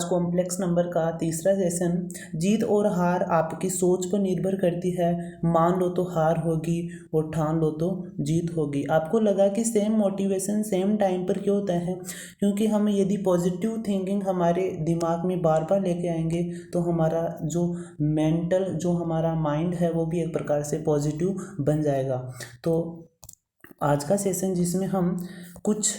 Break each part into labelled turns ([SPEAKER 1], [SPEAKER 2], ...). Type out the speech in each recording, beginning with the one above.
[SPEAKER 1] Complex number का तीसरा session. जीत और हार आपकी सोच पर निर्भर करती है। मान लो तो हार होगी और ठान लो तो जीत होगी। आपको लगा कि सेम मोटिवेशन सेम टाइम पर क्यों होता है? क्योंकि हम यदि पॉजिटिव थिंकिंग हमारे दिमाग में बार बार लेके आएंगे तो हमारा जो मेंटल जो हमारा माइंड है वो भी एक प्रकार से पॉजिटिव बन जाएगा। तो आज का सेशन जिसमें हम कुछ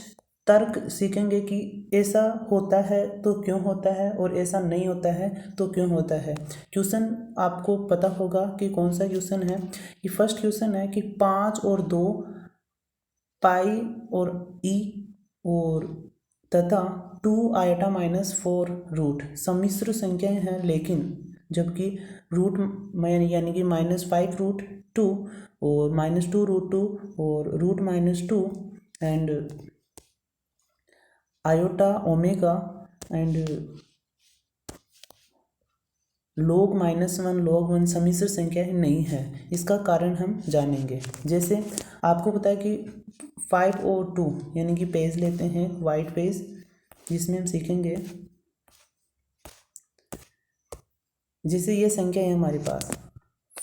[SPEAKER 1] तर्क सीखेंगे कि ऐसा होता है तो क्यों होता है और ऐसा नहीं होता है तो क्यों होता है। क्वेश्चन आपको पता होगा कि कौन सा क्वेश्चन है। कि फर्स्ट क्वेश्चन है कि 5 और 2 पाई और ई और तथा 2 आयोटा -4 रूट सम्मिश्र संख्याएं हैं, लेकिन जबकि रूट यानी कि -5 रूट 2 और -2 रूट 2 और root -2 and iota omega and log -1 log 1 सम्मिश्र संख्या नहीं है। इसका कारण हम जानेंगे। जैसे आपको पता है कि 5 और 2 यानी कि पेज लेते हैं वाइट पेज जिसमें हम सीखेंगे। जैसे ये संख्या है हमारे पास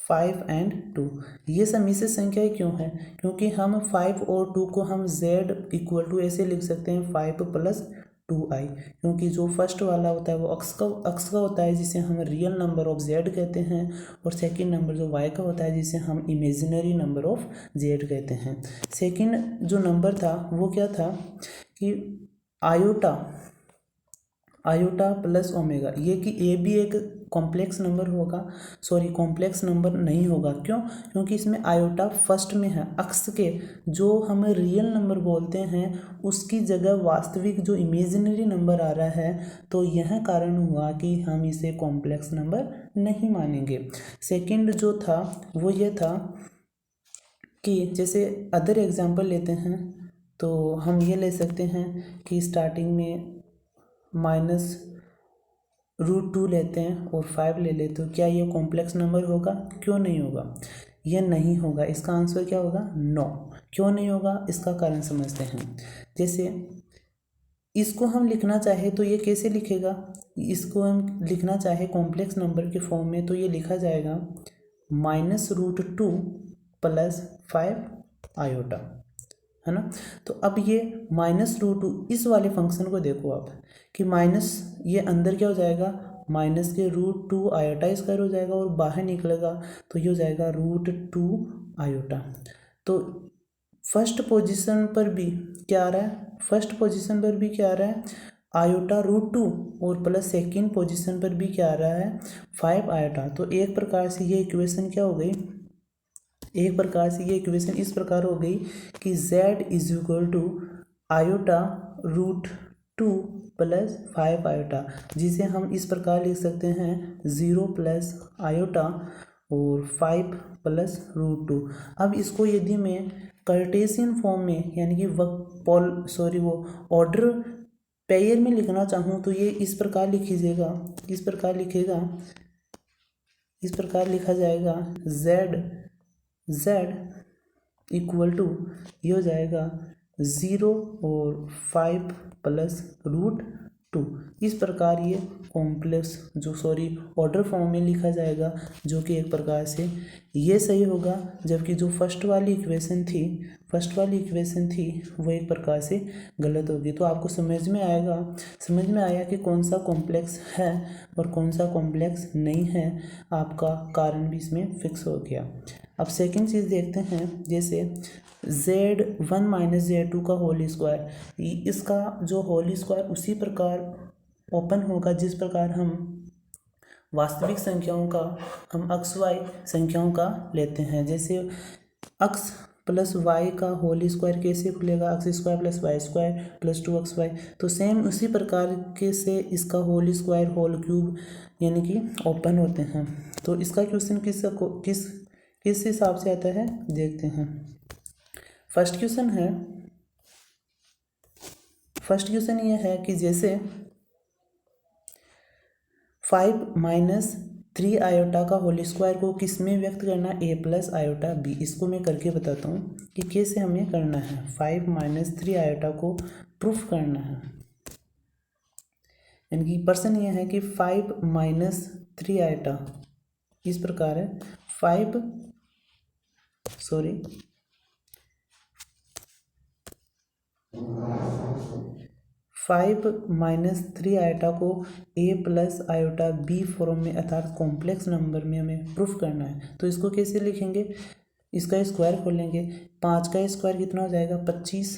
[SPEAKER 1] 5 एंड 2, ये सम्मिश्र संख्याएं क्यों है? क्योंकि हम 5 और 2 को हम z = ऐसे लिख सकते हैं 5 + 2i, क्योंकि जो फर्स्ट वाला होता है वो अक्स का होता है जिसे हम रियल नंबर ऑफ z कहते हैं, और सेकंड नंबर जो y का होता है जिसे हम इमेजिनरी नंबर ऑफ z कहते हैं। सेकंड जो नंबर था वो क्या था कि आयोटा प्लस ओमेगा, ये कि ए भी एक कॉम्प्लेक्स नंबर होगा, सॉरी कॉम्प्लेक्स नंबर नहीं होगा। क्यों? क्योंकि इसमें आयोटा फर्स्ट में है। अक्स के जो हम रियल नंबर बोलते हैं उसकी जगह वास्तविक जो इमेजिनरी नंबर आ रहा है, तो यह कारण हुआ कि हम इसे कॉम्प्लेक्स नंबर नहीं मानेंगे। सेकंड जो था वो ये था कि जैसे अदर एग्जांपल लेते हैं तो हम ये ले सकते हैं कि स्टार्टिंग में -√2 लेते हैं और 5 ले लेते हो, क्या ये कॉम्प्लेक्स नंबर होगा? क्यों नहीं होगा? यह नहीं होगा। इसका आंसर क्या होगा? नो। क्यों नहीं होगा? इसका कारण समझते हैं। जैसे इसको हम लिखना चाहे तो ये कैसे लिखेगा? इसको हम लिखना चाहे कॉम्प्लेक्स नंबर के फॉर्म में तो ये लिखा जाएगा -√2 + 5 आयोटा, है ना। तो अब ये -√2 इस वाले फंक्शन को देखो आप कि माइनस ये अंदर क्या हो जाएगा, माइनस के √2 आयोटा स्क्वायर हो जाएगा और बाहर निकलेगा तो ये हो जाएगा √2 आयोटा। तो फर्स्ट पोजीशन पर भी क्या आ रहा है? फर्स्ट पोजीशन पर भी क्या आ रहा है? आयोटा √2 और प्लस सेकेंड पोजीशन पर भी क्या आ रहा है? 5 आयोटा। तो एक प्रकार से ये इक्वेशन क्या हो गई? एक प्रकार से ये इक्वेशन इस प्रकार हो गई कि z = आयोटा √2 + 5 आयोटा, जिसे हम इस प्रकार लिख सकते हैं 0 + आयोटा और 5 + √2। अब इसको यदि मैं कार्टेशियन फॉर्म में यानी कि ऑर्डर पेयर में लिखना चाहूँ तो ये इस प्रकार लिखिएगा, इस प्रकार लिखा जाएगा z = ये हो जाएगा 0 और 5 + √2। इस प्रकार ये ऑर्डर फॉर्म में लिखा जाएगा, जो कि एक प्रकार से ये सही होगा, जबकि जो फर्स्ट वाली इक्वेशन थी वो एक प्रकार से गलत होगी। तो आपको समझ में आया कि कौन सा कॉम्प्लेक्स है और कौन सा कॉम्प्लेक्स नहीं है। आपका कारण भी इसमें फिक्स हो गया। अब सेकंड चीज़ देखते हैं। जैसे z1 - z2 का होल स्क्वायर, इसका जो होल स्क्वायर उसी प्रकार ओपन होगा जिस प्रकार हम वास्तविक संख्याओं का हम x y संख्याओं का लेते हैं। जैसे x + y का होल स्क्वायर कैसे खुलेगा? x² + y² + 2xy। तो सेम उसी प्रकार के से इसका होल स्क्वायर होल क्यूब यानी कि ओपन होते हैं। तो इसका क्वेश्चन किस हिसाब से आता है देखते हैं। फर्स्ट क्वेश्चन ये है कि जैसे 5 - 3 आयोटा का होल स्क्वायर को किस में व्यक्त करना? a + iota b। इसको मैं करके बताता हूँ कि कैसे हमें करना है। 5 - 3 आयोटा को प्रूफ करना है। यानी कि प्रश्न ये है कि 5 माइनस 3 आइटा इस प्रकार है 5 माइनस 3 आयोटा को a plus iota b form में अर्थात कॉम्प्लेक्स नंबर में हमें प्रूफ करना है। तो इसको कैसे लिखेंगे, इसका स्क्वायर खोलेंगे, 5 का स्क्वायर कितना हो जाएगा 25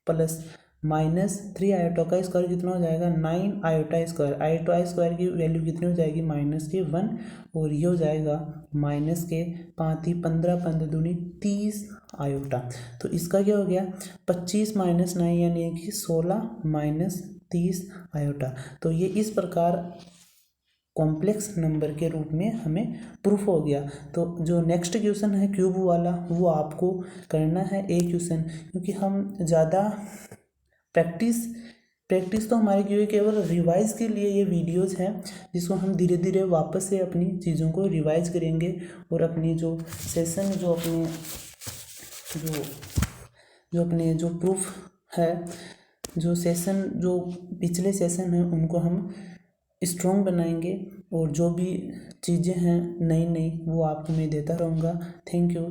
[SPEAKER 1] प्लस माइनस 3 आयोटा का स्क्वायर कितना हो जाएगा 9 आयोटा स्क्वायर। आयोटा स्क्वायर की वैल्यू कितनी हो जाएगी -1 और ये हो जाएगा माइनस के 5 ही 15 15 दूनी 30 आयोटा। तो इसका क्या हो गया 25 माइनस 9 यानी कि 16 माइनस 30 आयोटा। तो ये इस प्रकार कॉम्प्लेक्स नंबर के रूप में हमें प्रूफ हो गया। तो जो नेक्स्ट क्वेश्चन है क्यूब वाला वो आपको करना है एक क्वेश्चन, क्योंकि हम ज़्यादा प्रैक्टिस तो हमारी क्योंकि केवल रिवाइज के लिए ये वीडियोस हैं, जिसको हम धीरे धीरे वापस से अपनी चीज़ों को रिवाइज करेंगे और अपनी जो सेशन जो प्रूफ है, जो सेशन जो पिछले सेशन हैं उनको हम स्ट्रॉन्ग बनाएंगे और जो भी चीज़ें हैं नई नई वो आपको मैं देता रहूँगा। Thank you.